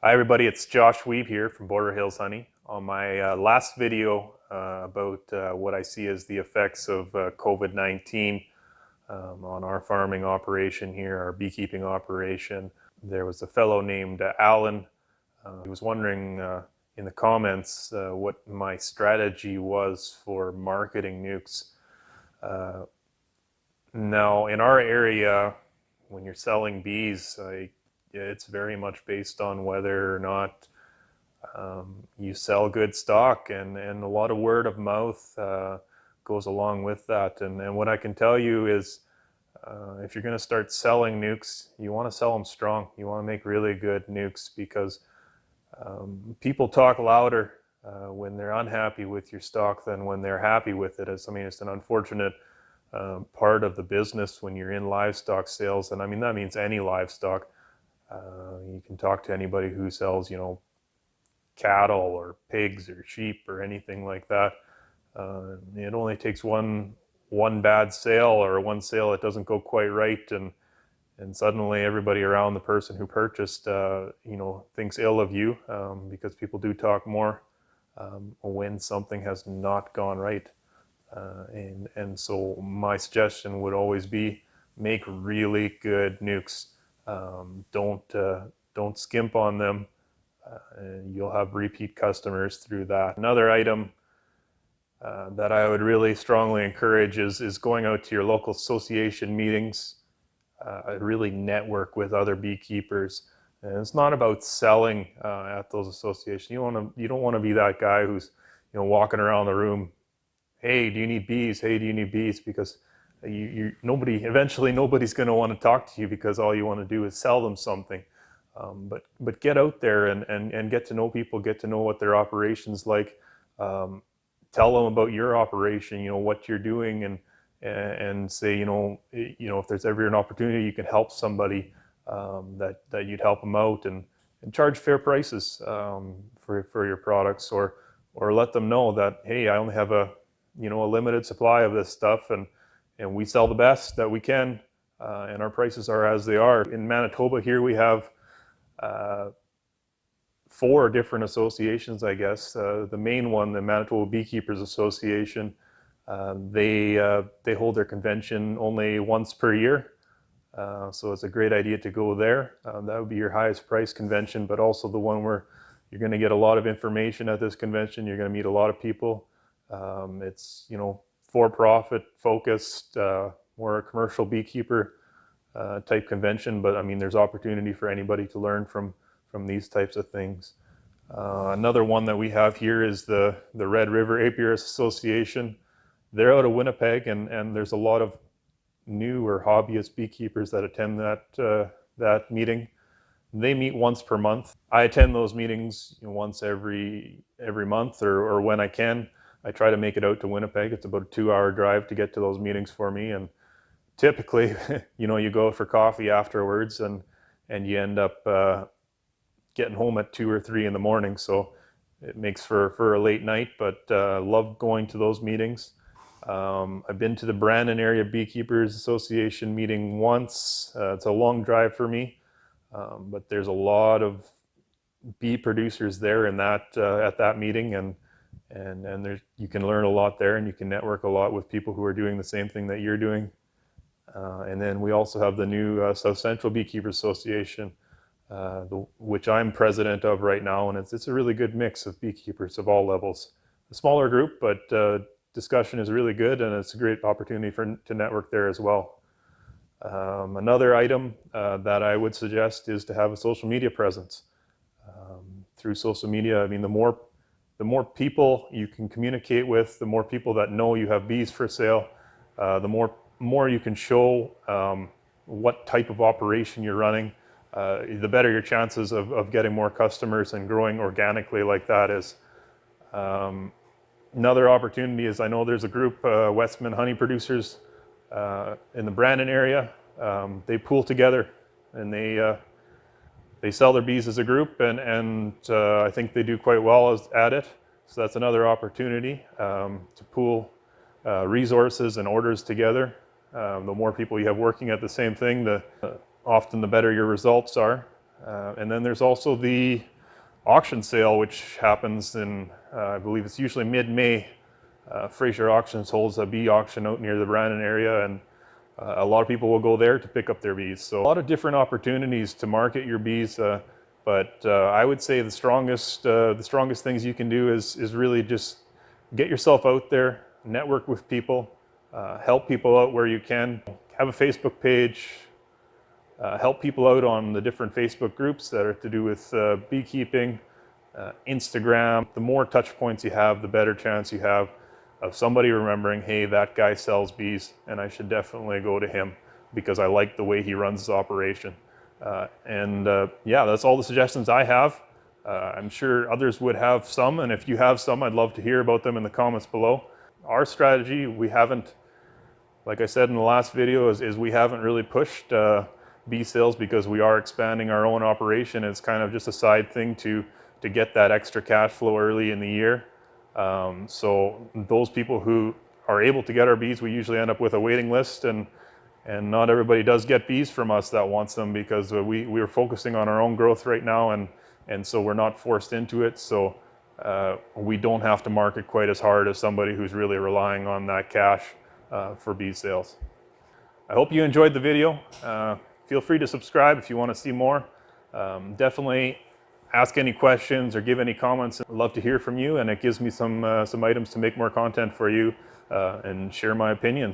Hi everybody, it's Josh Weeb here from Border Hills Honey. On my last video about what I see as the effects of COVID-19 on our farming operation here, our beekeeping operation, there was a fellow named Alan. He was wondering in the comments what my strategy was for marketing Nucs. Now in our area, when you're selling bees, it's very much based on whether or not you sell good stock, and a lot of word of mouth goes along with that. And what I can tell you is if you're going to start selling Nucs, you want to sell them strong. You want to make really good Nucs because people talk louder when they're unhappy with your stock than when they're happy with it. It's an unfortunate part of the business when you're in livestock sales, and that means any livestock. You can talk to anybody who sells, cattle or pigs or sheep or anything like that. It only takes one bad sale or one sale that doesn't go quite right, and suddenly everybody around the person who purchased, thinks ill of you, because people do talk more when something has not gone right. And so my suggestion would always be make really good Nucs. Don't skimp on them, and you'll have repeat customers through that. Another item that I would really strongly encourage is going out to your local association meetings. Really network with other beekeepers. And it's not about selling at those associations. You don't want to be that guy who's walking around the room, hey, do you need bees? Hey, do you need bees? Because eventually nobody's going to want to talk to you because all you want to do is sell them something. But get out there and get to know people, get to know what their operation's like. Tell them about your operation, what you're doing, and say, if there's ever an opportunity you can help somebody, that you'd help them out and charge fair prices for your products, or let them know that, hey, I only have a limited supply of this stuff, and we sell the best that we can, and our prices are as they are. In Manitoba here we have 4 different associations, I guess. The main one, the Manitoba Beekeepers Association, they hold their convention only once per year, so it's a great idea to go there. That would be your highest price convention, but also the one where you're going to get a lot of information at this convention. You're going to meet a lot of people. It's for-profit focused, more a commercial beekeeper type convention, but there's opportunity for anybody to learn from these types of things. Another one that we have here is the Red River Apiarist Association. They're out of Winnipeg, and there's a lot of new or hobbyist beekeepers that attend that meeting. They meet once per month. I attend those meetings once every month, or when I can. I try to make it out to Winnipeg. It's about a 2-hour drive to get to those meetings for me, and typically, you go for coffee afterwards, and you end up getting home at 2 or 3 in the morning. So it makes for a late night, but love going to those meetings. I've been to the Brandon Area Beekeepers Association meeting once. It's a long drive for me, but there's a lot of bee producers there at that meeting, and you can learn a lot there, and you can network a lot with people who are doing the same thing that you're doing. And then we also have the new South Central Beekeepers Association, which I'm president of right now, and it's a really good mix of beekeepers of all levels. A smaller group, but discussion is really good, and it's a great opportunity to network there as well. Another item that I would suggest is to have a social media presence. Through social media, the more people you can communicate with, the more people that know you have bees for sale, the more you can show what type of operation you're running, the better your chances of getting more customers and growing organically like that is. Another opportunity is, I know there's a group, Westman Honey Producers, in the Brandon area. They pool together, and they sell their bees as a group, and I think they do quite well at it. So that's another opportunity to pool resources and orders together. The more people you have working at the same thing, often the better your results are. And then there's also the auction sale, which happens in, I believe it's usually mid-May. Fraser Auctions holds a bee auction out near the Brandon area, and a lot of people will go there to pick up their bees. So a lot of different opportunities to market your bees, but I would say the strongest things you can do is really just get yourself out there, network with people, help people out where you can, have a Facebook page, help people out on the different Facebook groups that are to do with beekeeping, Instagram. The more touch points you have, the better chance you have of somebody remembering, hey, that guy sells bees and I should definitely go to him because I like the way he runs his operation. Yeah, that's all the suggestions I have. I'm sure others would have some, and if you have some, I'd love to hear about them in the comments below. Our strategy, we haven't, like I said in the last video, is we haven't really pushed bee sales because we are expanding our own operation. It's kind of just a side thing to get that extra cash flow early in the year. So those people who are able to get our bees, we usually end up with a waiting list, and not everybody does get bees from us that wants them because we are focusing on our own growth right now, and so we're not forced into it. So we don't have to market quite as hard as somebody who's really relying on that cash for bee sales. I hope you enjoyed the video. Feel free to subscribe if you want to see more. Definitely ask any questions or give any comments. I'd love to hear from you, and it gives me some items to make more content for you and share my opinions.